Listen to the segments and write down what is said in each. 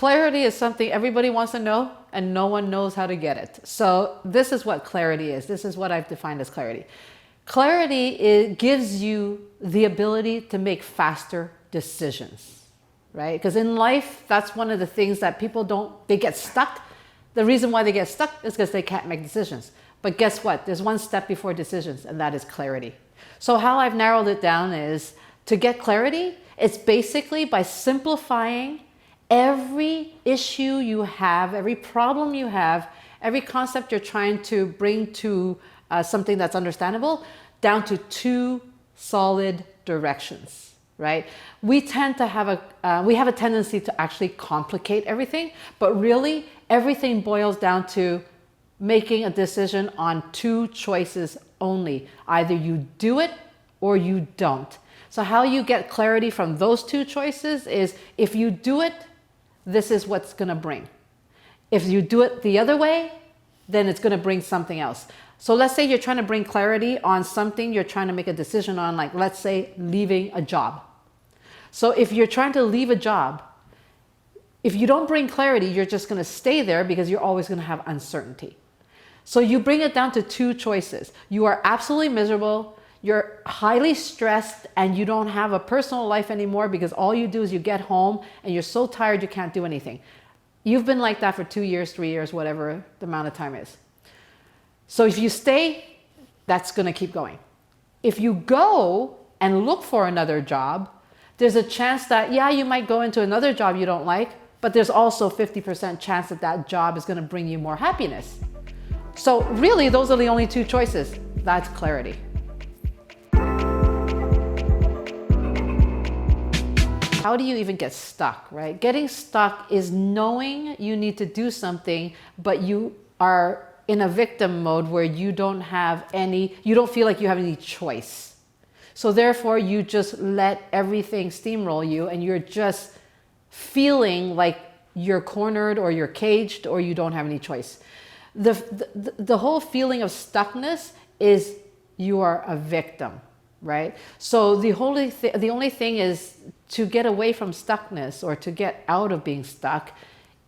clarity is something everybody wants to know and no one knows how to get it. So this is what clarity is. This is what I've defined as clarity. Clarity gives you the ability to make faster decisions, right? Because in life, that's one of the things that people they get stuck. The reason why they get stuck is because they can't make decisions. But guess what? There's one step before decisions, and that is clarity. So how I've narrowed it down is to get clarity, it's basically by simplifying every issue you have, every problem you have, every concept you're trying to bring to something that's understandable, down to two solid directions, right? We tend to have we have a tendency to actually complicate everything, but really everything boils down to making a decision on two choices only. Either you do it or you don't. So how you get clarity from those two choices is, if you do it, this is what's going to bring. If you do it the other way, then it's going to bring something else. So let's say you're trying to bring clarity on something you're trying to make a decision on, like let's say leaving a job. So if you're trying to leave a job, if you don't bring clarity, you're just going to stay there because you're always going to have uncertainty. So you bring it down to two choices. You are absolutely miserable, you're highly stressed, and you don't have a personal life anymore because all you do is you get home and you're so tired you can't do anything. You've been like that for 2 years, 3 years, whatever the amount of time is. So if you stay, that's going to keep going. If you go and look for another job, there's a chance that, yeah, you might go into another job you don't like, but there's also 50% chance that that job is going to bring you more happiness. So really, those are the only two choices. That's clarity. How do you even get stuck, right? Getting stuck is knowing you need to do something, but you are in a victim mode where you don't feel like you have any choice. So therefore, you just let everything steamroll you, and you're just feeling like you're cornered or you're caged or you don't have any choice. The whole feeling of stuckness is you are a victim, right? So the only thing is to get away from stuckness, or to get out of being stuck,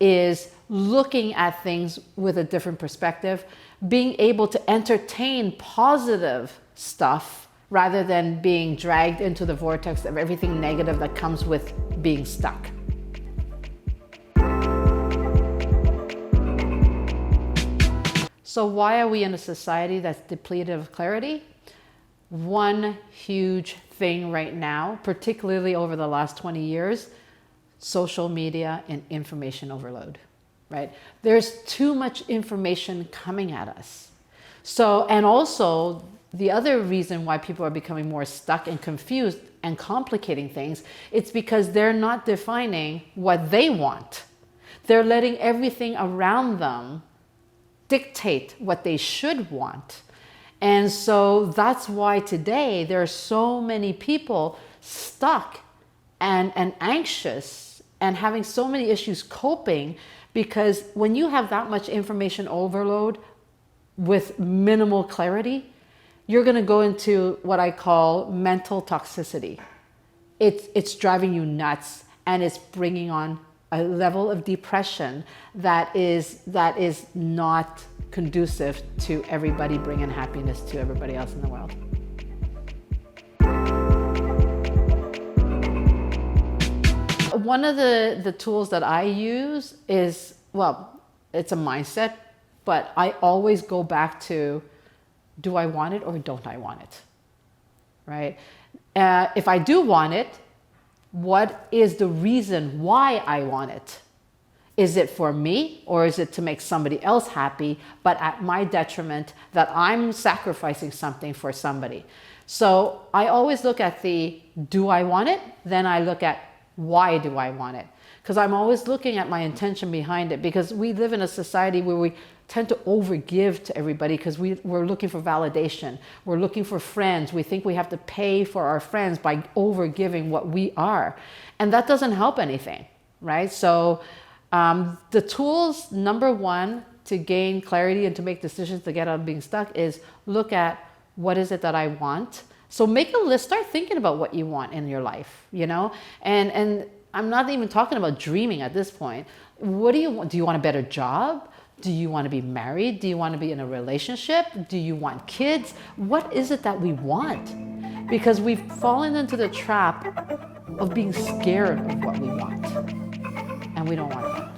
is looking at things with a different perspective, being able to entertain positive stuff rather than being dragged into the vortex of everything negative that comes with being stuck. So why are we in a society that's depleted of clarity? One huge thing right now, particularly over the last 20 years, social media and information overload, right? There's too much information coming at us. So, and also the other reason why people are becoming more stuck and confused and complicating things, it's because they're not defining what they want. They're letting everything around them dictate what they should want. And so that's why today there are so many people stuck and anxious and having so many issues coping, because when you have that much information overload with minimal clarity, you're going to go into what I call mental toxicity. It's driving you nuts, and it's bringing on a level of depression that is not conducive to everybody bringing happiness to everybody else in the world. One of the tools that I use is, well, it's a mindset, but I always go back to, do I want it or don't I want it, right? If I do want it, what is the reason why I want it? Is it for me, or is it to make somebody else happy, but at my detriment, that I'm sacrificing something for somebody? So I always look at the, do I want it? Then I look at, why do I want it? Because I'm always looking at my intention behind it, because we live in a society where we tend to overgive to everybody because we're looking for validation. We're looking for friends. We think we have to pay for our friends by overgiving what we are. And that doesn't help anything, right? So the tools, number one, to gain clarity and to make decisions to get out of being stuck is look at, what is it that I want? So make a list, start thinking about what you want in your life, you know? And I'm not even talking about dreaming at this point. What do you want? Do you want a better job? Do you want to be married? Do you want to be in a relationship? Do you want kids? What is it that we want? Because we've fallen into the trap of being scared of what we want. And we don't want that.